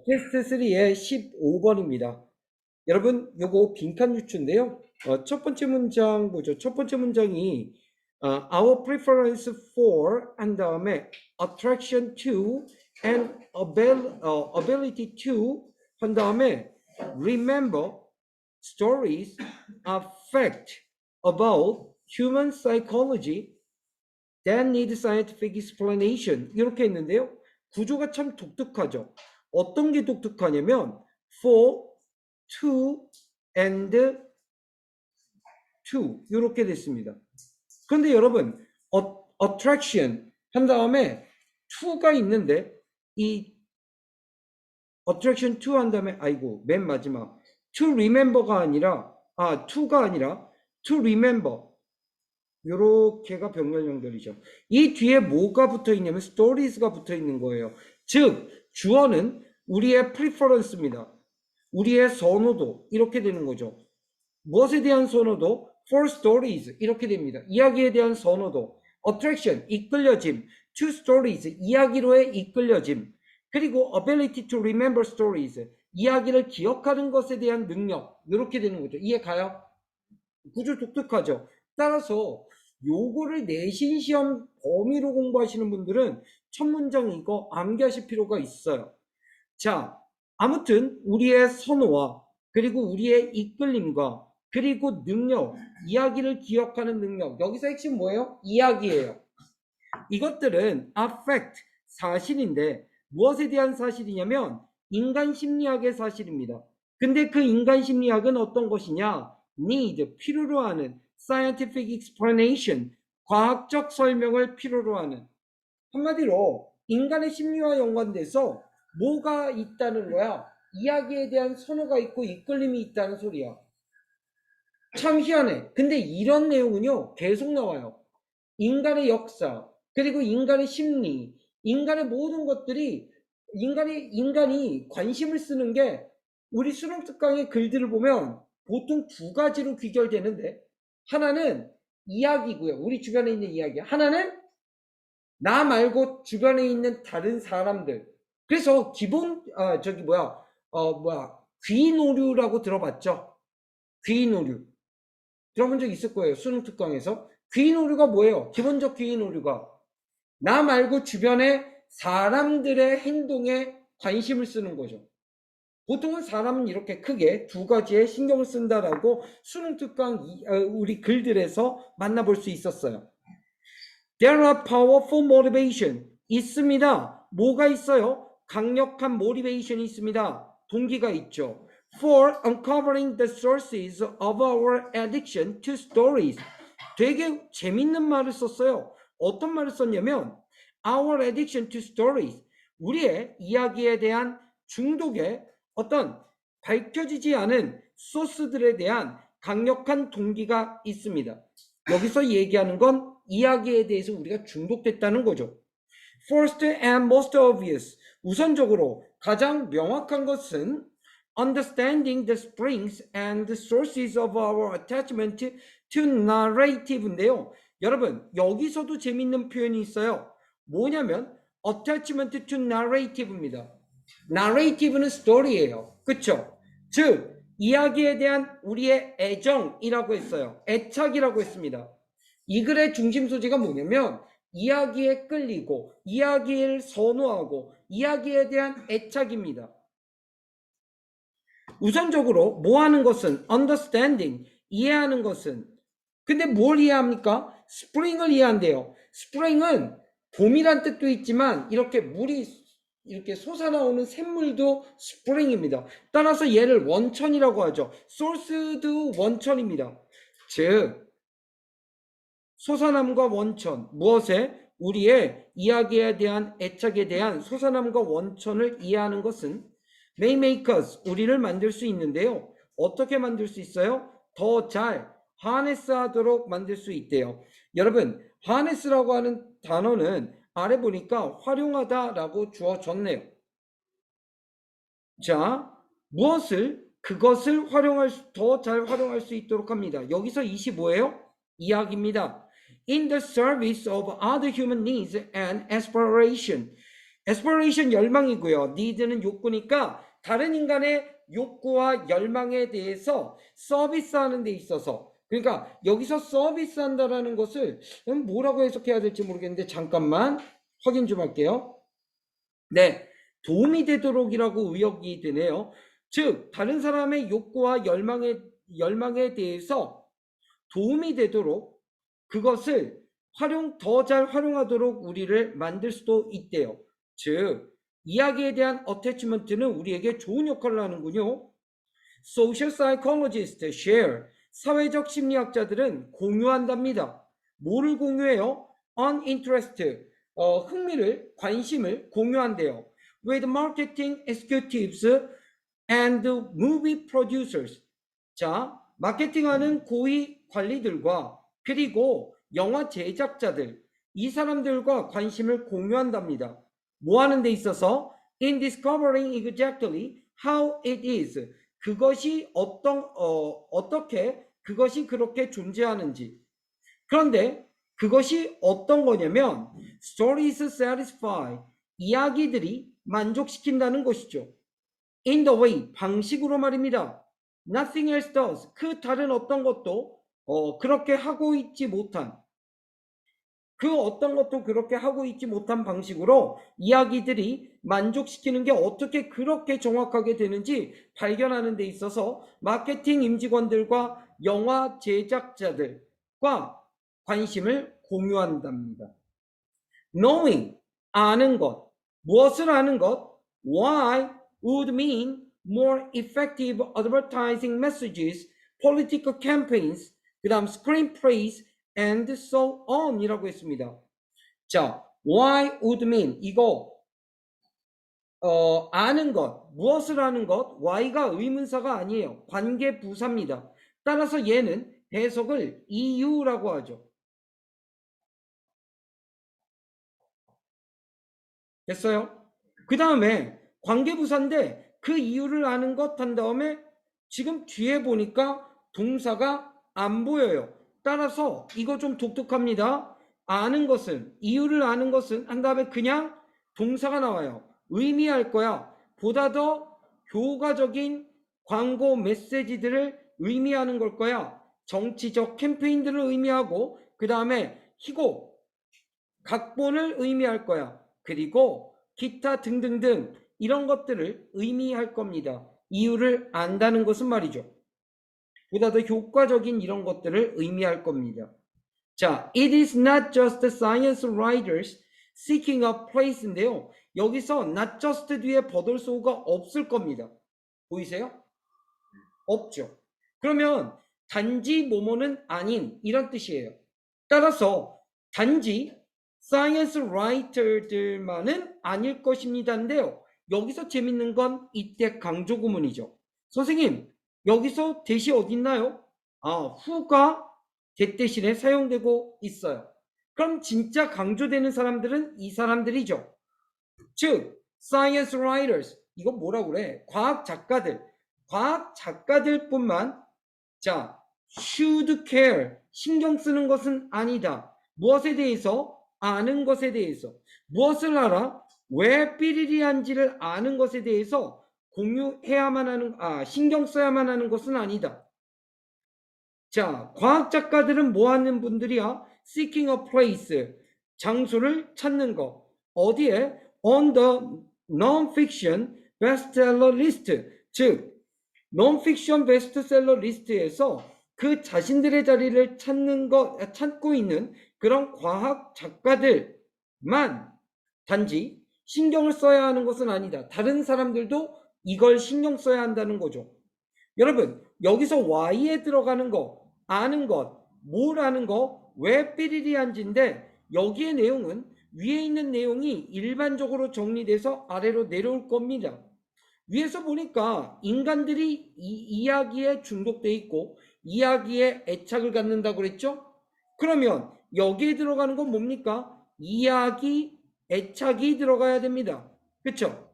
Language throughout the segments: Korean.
테스트 3의 15번입니다. 여러분, 요거 빈칸 유추인데요. 첫 번째 문장 보죠. 첫 번째 문장이 our preference for 한 다음에 attraction to and ability to 한 다음에 remember stories are fact about human psychology that need scientific explanation 이렇게 했는데요. 구조가 참 독특하죠. 어떤 게 독특하냐면 for, to, and to 이렇게 됐습니다. 그런데 여러분 attraction 한 다음에 to가 있는데 이 attraction to 한 다음에 아이고 맨 마지막 to remember가 아니라 to가 아니라 to remember 요렇게가 병렬 연결이죠. 이 뒤에 뭐가 붙어 있냐면 stories가 붙어 있는 거예요. 즉 주어는 우리의 preference입니다. 우리의 선호도 이렇게 되는 거죠. 무엇에 대한 선호도? for stories 이렇게 됩니다. 이야기에 대한 선호도. attraction 이끌려짐. to stories 이야기로의 이끌려짐. 그리고 ability to remember stories 이야기를 기억하는 것에 대한 능력 이렇게 되는 거죠. 이해 가요? 구조 독특하죠. 따라서 요거를 내신 시험 범위로 공부하시는 분들은 첫 문장 이거 암기하실 필요가 있어요. 자, 아무튼 우리의 선호와 그리고 우리의 이끌림과 그리고 능력, 이야기를 기억하는 능력. 여기서 핵심 뭐예요? 이야기예요. 이것들은 affect, 사실인데 무엇에 대한 사실이냐면 인간 심리학의 사실입니다. 근데 그 인간 심리학은 어떤 것이냐? need, 필요로 하는 scientific explanation, 과학적 설명을 필요로 하는 한마디로 인간의 심리와 연관돼서 뭐가 있다는 거야? 이야기에 대한 선호가 있고 이끌림이 있다는 소리야. 참 희한해. 근데 이런 내용은요 계속 나와요. 인간의 역사 그리고 인간의 심리 인간의 모든 것들이 인간이 관심을 쓰는 게 우리 수능특강의 글들을 보면 보통 두 가지로 귀결되는데 하나는 이야기고요. 우리 주변에 있는 이야기. 하나는 나 말고 주변에 있는 다른 사람들. 그래서 기본 귀노류라고 들어봤죠? 귀노류. 들어본 적 있을 거예요. 수능 특강에서. 귀노류가 뭐예요? 기본적 귀노류가 나 말고 주변에 사람들의 행동에 관심을 쓰는 거죠. 보통은 사람은 이렇게 크게 두 가지에 신경을 쓴다라고 수능 특강 우리 글들에서 만나볼 수 있었어요. There are powerful motivation. 있습니다. 뭐가 있어요? 강력한 motivation이 있습니다. 동기가 있죠. For uncovering the sources of our addiction to stories. 되게 재밌는 말을 썼어요. 어떤 말을 썼냐면 our addiction to stories. 우리의 이야기에 대한 중독의 어떤 밝혀지지 않은 소스들에 대한 강력한 동기가 있습니다. 여기서 얘기하는 건 이야기에 대해서 우리가 중독됐다는 거죠. First and most obvious. 우선적으로 가장 명확한 것은 understanding the springs and the sources of our attachment to narrative인데요. 여러분 여기서도 재밌는 표현이 있어요. 뭐냐면 attachment to narrative입니다. narrative는 story예요. 그쵸? 즉 이야기에 대한 우리의 애정이라고 했어요. 애착이라고 했습니다. 이 글의 중심 소재가 뭐냐면 이야기에 끌리고 이야기를 선호하고 이야기에 대한 애착입니다. 우선적으로 뭐 하는 것은 understanding, 이해하는 것은 근데 뭘 이해합니까? spring을 이해한대요. spring은 봄이란 뜻도 있지만 이렇게 물이 이렇게 솟아나오는 샘물도 spring입니다. 따라서 얘를 원천이라고 하죠. source도 원천입니다. 즉 솟아남과 원천, 무엇에? 우리의 이야기에 대한 애착에 대한 솟아남과 원천을 이해하는 것은 may make us, 우리를 만들 수 있는데요. 어떻게 만들 수 있어요? 더 잘 harness 하도록 만들 수 있대요. 여러분, harness라고 하는 단어는 아래 보니까 활용하다라고 주어졌네요. 자, 무엇을? 그것을 더 잘 활용할 수 있도록 합니다. 여기서 25예요? 이야기입니다. In the service of other human needs and aspiration. aspiration 열망이고요. need는 욕구니까 다른 인간의 욕구와 열망에 대해서 서비스하는 데 있어서, 그러니까 여기서 서비스한다라는 것을 뭐라고 해석해야 될지 모르겠는데 잠깐만 확인 좀 할게요. 네, 도움이 되도록이라고 의역이 되네요. 즉 다른 사람의 욕구와 열망에 대해서 도움이 되도록 그것을 더 잘 활용하도록 우리를 만들 수도 있대요. 즉 이야기에 대한 어태치먼트는 우리에게 좋은 역할을 하는군요. Social psychologists share. 사회적 심리학자들은 공유한답니다. 뭐를 공유해요? Uninterest. 흥미를, 관심을 공유한대요. With marketing executives and movie producers. 자, 마케팅하는 고위 관리들과 그리고 영화 제작자들, 이 사람들과 관심을 공유한답니다. 뭐 하는 데 있어서? In discovering exactly how it is. 그것이 어떻게 그것이 그렇게 존재하는지. 그런데 그것이 어떤 거냐면 stories satisfy. 이야기들이 만족시킨다는 것이죠. In the way, 방식으로 말입니다. Nothing else does. 그 다른 어떤 것도 그렇게 하고 있지 못한, 그 어떤 것도 그렇게 하고 있지 못한 방식으로 이야기들이 만족시키는 게 어떻게 그렇게 정확하게 되는지 발견하는 데 있어서 마케팅 임직원들과 영화 제작자들과 관심을 공유한답니다. Knowing, 아는 것. 무엇을 아는 것? Why would mean more effective advertising messages, political campaigns, 그 다음 screenplays, and so on 이라고 했습니다. 자, why would mean 이거 아는 것, 무엇을 아는 것, why가 의문사가 아니에요. 관계부사입니다. 따라서 얘는 해석을 이유라고 하죠. 됐어요? 그 다음에 관계부사인데 그 이유를 아는 것 한 다음에 지금 뒤에 보니까 동사가 안 보여요. 따라서 이거 좀 독특합니다. 아는 것은, 이유를 아는 것은 한 다음에 그냥 동사가 나와요. 의미할 거야. 보다 더 효과적인 광고 메시지들을 의미하는 걸 거야. 정치적 캠페인들을 의미하고 그 다음에 희곡, 각본을 의미할 거야. 그리고 기타 등등등 이런 것들을 의미할 겁니다. 이유를 안다는 것은 말이죠. 보다 더 효과적인 이런 것들을 의미할 겁니다. 자, it is not just science writers seeking a place인데요. 여기서 not just 뒤에 버들소가 없을 겁니다. 보이세요? 없죠. 그러면 단지 뭐뭐는 아닌 이런 뜻이에요. 따라서 단지 사이언스 라이터들만은 아닐 것입니다인데요. 여기서 재밌는 건 이때 강조 구문이죠. 선생님, 여기서 대시 어디 있나요? who가 that 대신에 사용되고 있어요. 그럼 진짜 강조되는 사람들은 이 사람들이죠. 즉, science writers, 이거 뭐라고 그래? 과학 작가들뿐만 자, should care, 신경 쓰는 것은 아니다. 무엇에 대해서? 아는 것에 대해서. 무엇을 알아? 왜 삐리리한지를 아는 것에 대해서 공유해야만 하는, 신경 써야만 하는 것은 아니다. 자, 과학 작가들은 뭐 하는 분들이야? seeking a place, 장소를 찾는 거. 어디에? on the non-fiction bestseller list, 즉 non-fiction bestseller 리스트에서 그 자신들의 자리를 찾고 있는 그런 과학 작가들만 단지 신경을 써야 하는 것은 아니다. 다른 사람들도 이걸 신경 써야 한다는 거죠. 여러분, 여기서 Y에 들어가는 거, 아는 것, 뭘 아는 거, 왜 삐리리한지인데 여기의 내용은 위에 있는 내용이 일반적으로 정리돼서 아래로 내려올 겁니다. 위에서 보니까 인간들이 이야기에 중독돼 있고 이야기에 애착을 갖는다고 그랬죠? 그러면 여기에 들어가는 건 뭡니까? 이야기, 애착이 들어가야 됩니다. 그렇죠?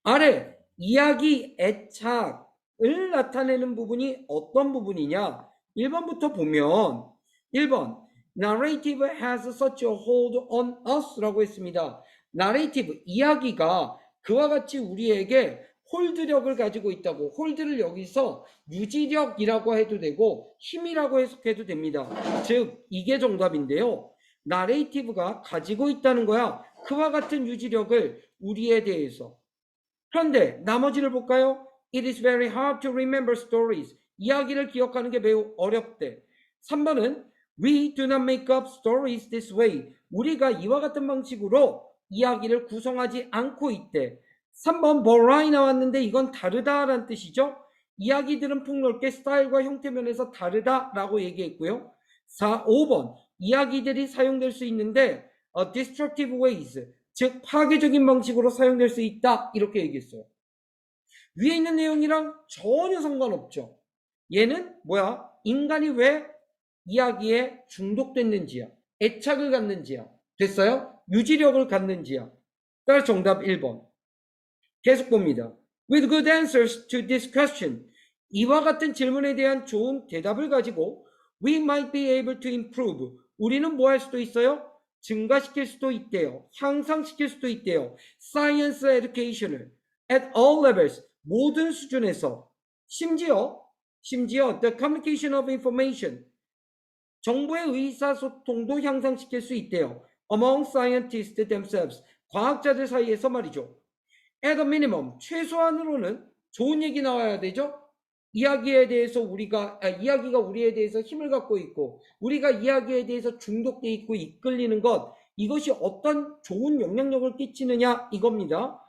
아래 이야기, 애착을 나타내는 부분이 어떤 부분이냐? 1번부터 보면 1번 Narrative has such a hold on us 라고 했습니다. 나레이티브, 이야기가 그와 같이 우리에게 홀드력을 가지고 있다고. 홀드를 여기서 유지력이라고 해도 되고 힘이라고 해석해도 됩니다. 즉 이게 정답인데요. 나레이티브가 가지고 있다는 거야. 그와 같은 유지력을 우리에 대해서. 그런데 나머지를 볼까요? It is very hard to remember stories. 이야기를 기억하는 게 매우 어렵대. 3번은 We do not make up stories this way. 우리가 이와 같은 방식으로 이야기를 구성하지 않고 있대. 3번 뭐라이 나왔는데 이건 다르다라는 뜻이죠. 이야기들은 폭넓게 스타일과 형태 면에서 다르다라고 얘기했고요. 5번 이야기들이 사용될 수 있는데 destructive ways, 즉 파괴적인 방식으로 사용될 수 있다 이렇게 얘기했어요. 위에 있는 내용이랑 전혀 상관없죠. 얘는 뭐야? 인간이 왜 이야기에 중독됐는지야, 애착을 갖는지야, 됐어요? 유지력을 갖는지야. 그래서 정답 1번. 계속 봅니다. With good answers to this question. 이와 같은 질문에 대한 좋은 대답을 가지고 we might be able to improve. 우리는 뭐 할 수도 있어요? 증가시킬 수도 있대요. 향상시킬 수도 있대요. Science education을 at all levels, 모든 수준에서. 심지어 the communication of information, 정보의 의사소통도 향상시킬 수 있대요. Among scientists themselves, 과학자들 사이에서 말이죠. At a minimum, 최소한으로는 좋은 얘기 나와야 되죠. 이야기에 대해서 이야기가 우리에 대해서 힘을 갖고 있고 우리가 이야기에 대해서 중독돼 있고 이끌리는 것, 이것이 어떤 좋은 영향력을 끼치느냐 이겁니다.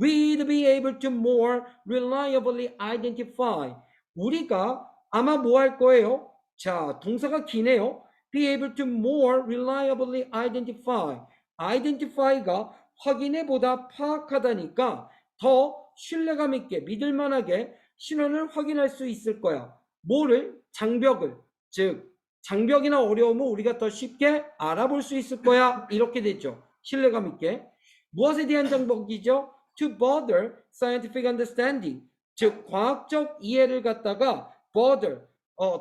We'd be able to more reliably identify. 우리가 아마 뭐 할 거예요? 자, 동사가 기네요. Be able to more reliably identify. identify가 확인해보다 파악하다니까 더 신뢰감 있게 믿을만하게 신원을 확인할 수 있을 거야. 뭐를? 장벽을. 즉 장벽이나 어려움을 우리가 더 쉽게 알아볼 수 있을 거야. 이렇게 됐죠. 신뢰감 있게. 무엇에 대한 장벽이죠? To bother scientific understanding. 즉 과학적 이해를 갖다가 bother,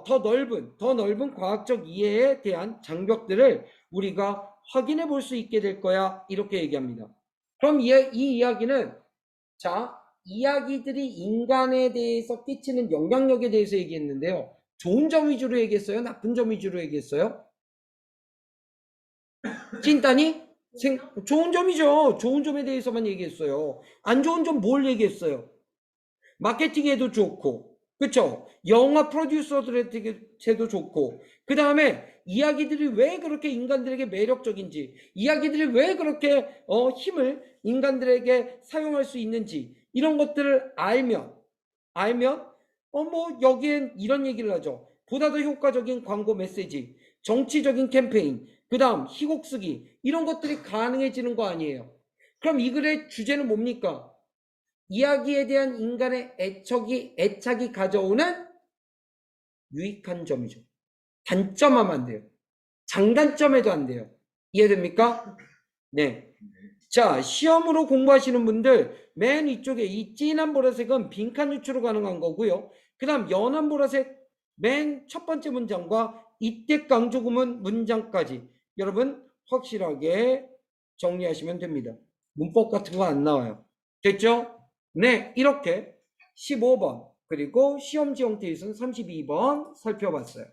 더 넓은 과학적 이해에 대한 장벽들을 우리가 확인해 볼 수 있게 될 거야. 이렇게 얘기합니다. 그럼 이 이야기는, 자, 이야기들이 인간에 대해서 끼치는 영향력에 대해서 얘기했는데요. 좋은 점 위주로 얘기했어요? 나쁜 점 위주로 얘기했어요? 찐따니? 좋은 점이죠. 좋은 점에 대해서만 얘기했어요. 안 좋은 점 뭘 얘기했어요? 마케팅에도 좋고, 그쵸? 영화 프로듀서들한테도 좋고, 그 다음에 이야기들이 왜 그렇게 인간들에게 매력적인지, 이야기들이 왜 그렇게 힘을 인간들에게 사용할 수 있는지, 이런 것들을 알면 뭐 여기엔 이런 얘기를 하죠. 보다 더 효과적인 광고 메시지, 정치적인 캠페인, 그 다음 희곡 쓰기, 이런 것들이 가능해지는 거 아니에요. 그럼 이 글의 주제는 뭡니까? 이야기에 대한 인간의 애착이 가져오는 유익한 점이죠. 단점하면 안 돼요. 장단점에도 안 돼요. 이해됩니까? 네. 자, 시험으로 공부하시는 분들 맨 위쪽에 이 진한 보라색은 빈칸 유추로 가능한 거고요. 그 다음 연한 보라색 맨 첫 번째 문장과 이때 강조 구문 문장까지 여러분 확실하게 정리하시면 됩니다. 문법 같은 거 안 나와요. 됐죠? 네, 이렇게 15번 그리고 시험지 형태에서는 32번 살펴봤어요.